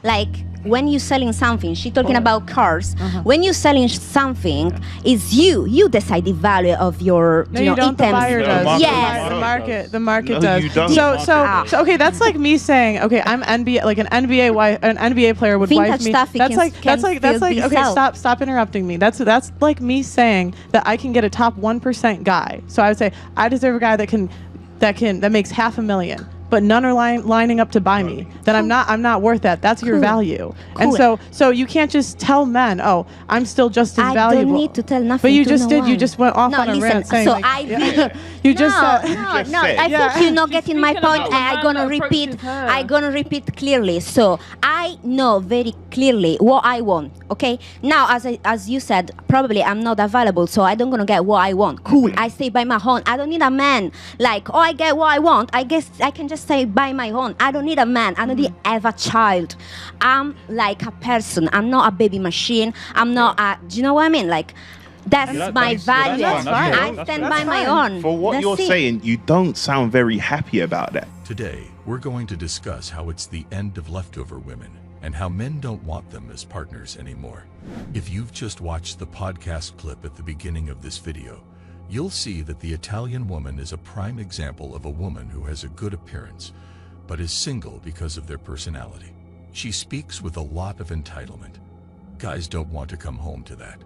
Like when you're selling something, she's talking about cars. When you're selling something, it's you decide the value of your No, you don't. The items. buyer does. Yes. The market No, does. you don't. So okay, that's like me saying, okay, I'm NBA, like an NBA player would Vintage wife me. stuff, it That's can like still be okay, sold. stop interrupting me. That's like me saying that I can get a top 1% guy. So I would say I deserve a guy that makes $500,000. But none are lining up to buy me. Then I'm not worth that. That's your value. And so you can't just tell men, oh, I'm still just as valuable. I don't need to tell nothing. But you to just no did. one. You just went off No, on a listen, rant saying so like, I you just no, said. no, just no. said. I think you're not getting my speaking point. about I'm the gonna man that repeat. approaches her. I'm gonna repeat clearly. So I know very clearly what I want. Okay. Now, as you said, probably I'm not available, so I don't gonna get what I want. Cool. I stay by my own. I don't need a man. Like, oh, I get what I want. I guess I can just stay by my own. I don't need a man. I don't need have a child. I'm like a person. I'm not a baby machine. I'm not a. Do you know what I mean? Like. That's my value. that's fine. I stand by my own. For what That's you're it. saying, you don't sound very happy about that. Today, we're going to discuss how it's the end of leftover women and how men don't want them as partners anymore. If you've just watched the podcast clip at the beginning of this video, you'll see that the Italian woman is a prime example of a woman who has a good appearance, but is single because of their personality. She speaks with a lot of entitlement. Guys don't want to come home to that.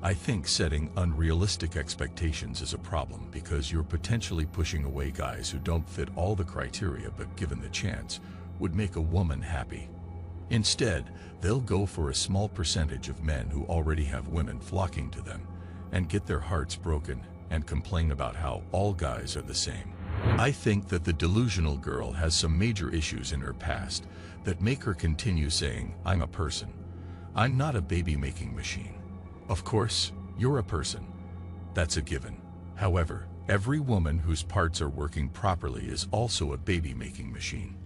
I think setting unrealistic expectations is a problem because you're potentially pushing away guys who don't fit all the criteria but given the chance, would make a woman happy. Instead, they'll go for a small percentage of men who already have women flocking to them and get their hearts broken and complain about how all guys are the same. I think that the delusional girl has some major issues in her past that make her continue saying, I'm a person. I'm not a baby-making machine. Of course, you're a person. That's a given. However, every woman whose parts are working properly is also a baby-making machine.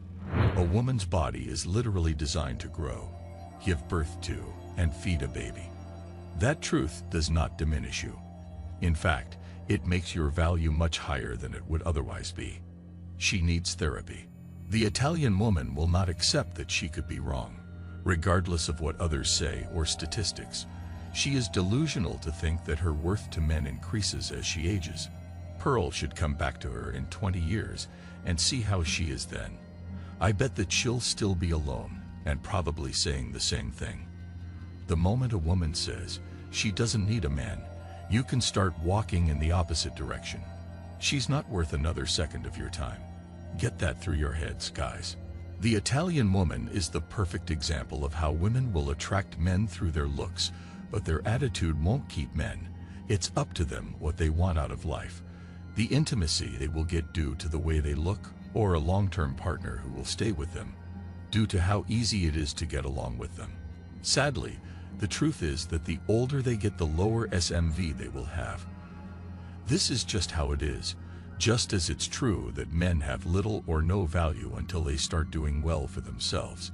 A woman's body is literally designed to grow, give birth to, and feed a baby. That truth does not diminish you. In fact, it makes your value much higher than it would otherwise be. She needs therapy. The Italian woman will not accept that she could be wrong, regardless of what others say or statistics. She is delusional to think that her worth to men increases as she ages. Pearl should come back to her in 20 years and see how she is then. I bet that she'll still be alone and probably saying the same thing. The moment a woman says she doesn't need a man, you can start walking in the opposite direction. She's not worth another second of your time. Get that through your heads, guys. The Italian woman is the perfect example of how women will attract men through their looks, but their attitude won't keep men. It's up to them what they want out of life. The intimacy they will get due to the way they look, or a long-term partner who will stay with them, due to how easy it is to get along with them. Sadly, the truth is that the older they get, the lower SMV they will have. This is just how it is, just as it's true that men have little or no value until they start doing well for themselves.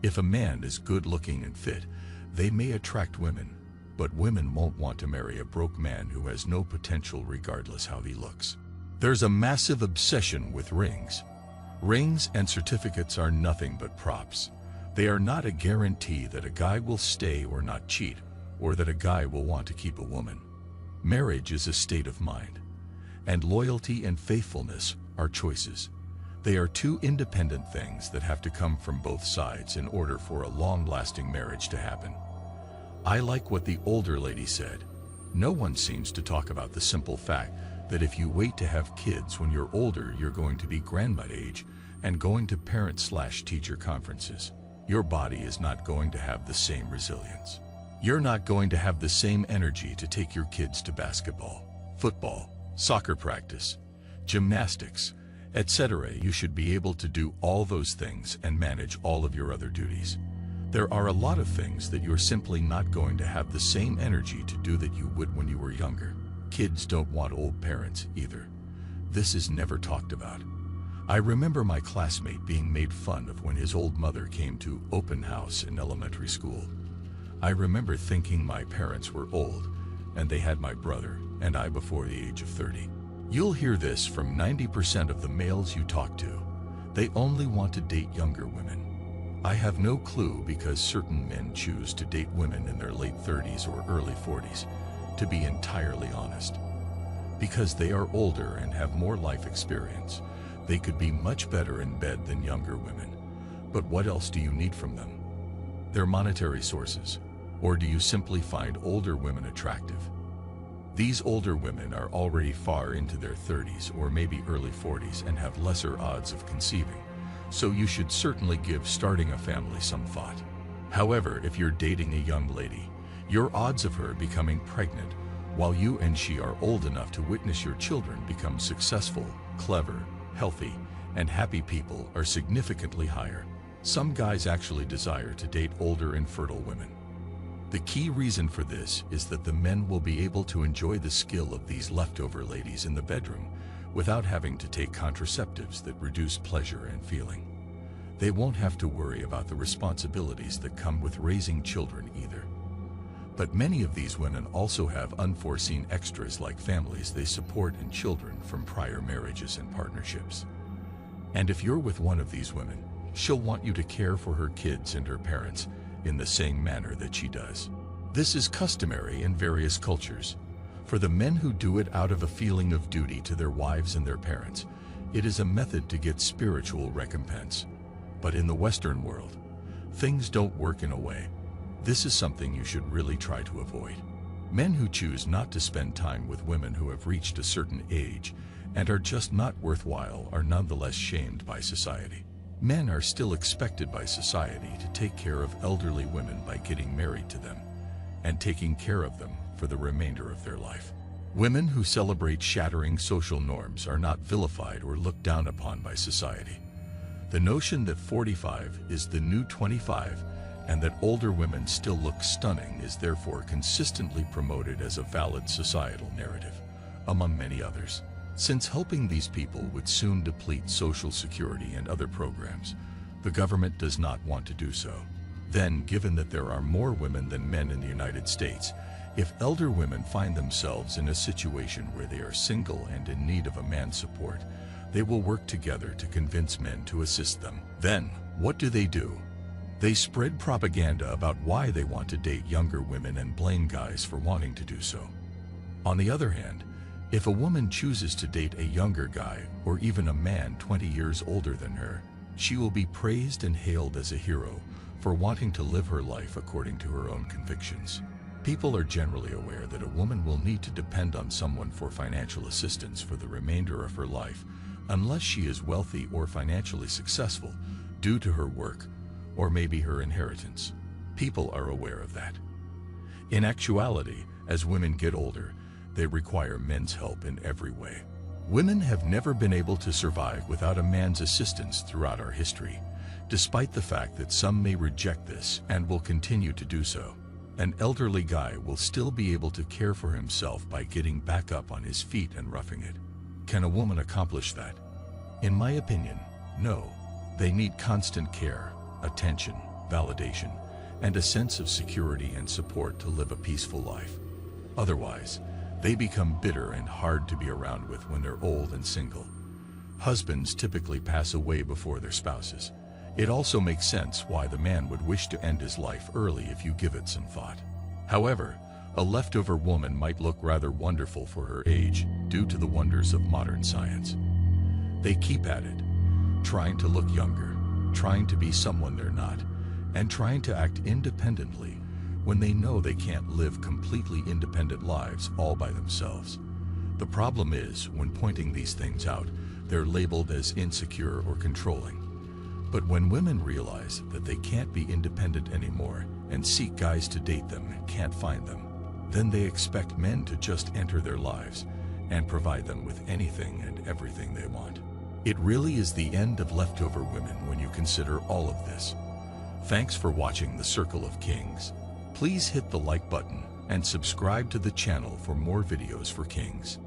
If a man is good-looking and fit, they may attract women, but women won't want to marry a broke man who has no potential regardless how he looks. There's a massive obsession with rings. Rings and certificates are nothing but props. They are not a guarantee that a guy will stay or not cheat, or that a guy will want to keep a woman. Marriage is a state of mind, and loyalty and faithfulness are choices. They are two independent things that have to come from both sides in order for a long-lasting marriage to happen. I like what the older lady said. No one seems to talk about the simple fact that if you wait to have kids when you're older, you're going to be grandma age and going to parent/teacher conferences. Your body is not going to have the same resilience. You're not going to have the same energy to take your kids to basketball, football, soccer practice, gymnastics, etc. You should be able to do all those things and manage all of your other duties. There are a lot of things that you're simply not going to have the same energy to do that you would when you were younger. Kids don't want old parents either. This is never talked about. I remember my classmate being made fun of when his old mother came to open house in elementary school. I remember thinking my parents were old, and they had my brother and I before the age of 30. You'll hear this from 90% of the males you talk to. They only want to date younger women. I have no clue because certain men choose to date women in their late 30s or early 40s, to be entirely honest. Because they are older and have more life experience, they could be much better in bed than younger women. But what else do you need from them? Their monetary sources, or do you simply find older women attractive? These older women are already far into their 30s or maybe early 40s and have lesser odds of conceiving, so you should certainly give starting a family some thought. However, if you're dating a young lady, your odds of her becoming pregnant while you and she are old enough to witness your children become successful, clever, healthy, and happy people are significantly higher. Some guys actually desire to date older and fertile women. The key reason for this is that the men will be able to enjoy the skill of these leftover ladies in the bedroom without having to take contraceptives that reduce pleasure and feeling. They won't have to worry about the responsibilities that come with raising children either. But many of these women also have unforeseen extras like families they support and children from prior marriages and partnerships. And if you're with one of these women, she'll want you to care for her kids and her parents in the same manner that she does. This is customary in various cultures. For the men who do it out of a feeling of duty to their wives and their parents, it is a method to get spiritual recompense. But in the Western world, things don't work in a way. This is something you should really try to avoid. Men who choose not to spend time with women who have reached a certain age and are just not worthwhile are nonetheless shamed by society. Men are still expected by society to take care of elderly women by getting married to them and taking care of them for the remainder of their life. Women who celebrate shattering social norms are not vilified or looked down upon by society. The notion that 45 is the new 25 and that older women still look stunning is therefore consistently promoted as a valid societal narrative, among many others. Since helping these people would soon deplete Social Security and other programs, the government does not want to do so. Then, given that there are more women than men in the United States, if elder women find themselves in a situation where they are single and in need of a man's support, they will work together to convince men to assist them. Then, what do? They spread propaganda about why they want to date younger women and blame guys for wanting to do so. On the other hand, if a woman chooses to date a younger guy or even a man 20 years older than her, she will be praised and hailed as a hero for wanting to live her life according to her own convictions. People are generally aware that a woman will need to depend on someone for financial assistance for the remainder of her life unless she is wealthy or financially successful due to her work or maybe her inheritance. People are aware of that. In actuality, as women get older, they require men's help in every way. Women have never been able to survive without a man's assistance throughout our history, despite the fact that some may reject this and will continue to do so. An elderly guy will still be able to care for himself by getting back up on his feet and roughing it. Can a woman accomplish that? In my opinion, no. They need constant care, attention, validation, and a sense of security and support to live a peaceful life. Otherwise, they become bitter and hard to be around with when they're old and single. Husbands typically pass away before their spouses. It also makes sense why the man would wish to end his life early if you give it some thought. However, a leftover woman might look rather wonderful for her age due to the wonders of modern science. They keep at it, trying to look younger, trying to be someone they're not, and trying to act independently when they know they can't live completely independent lives all by themselves. The problem is, when pointing these things out, they're labeled as insecure or controlling. But when women realize that they can't be independent anymore and seek guys to date them and can't find them, then they expect men to just enter their lives and provide them with anything and everything they want. It really is the end of leftover women when you consider all of this. Thanks for watching The Circle of Kings. Please hit the like button and subscribe to the channel for more videos for kings.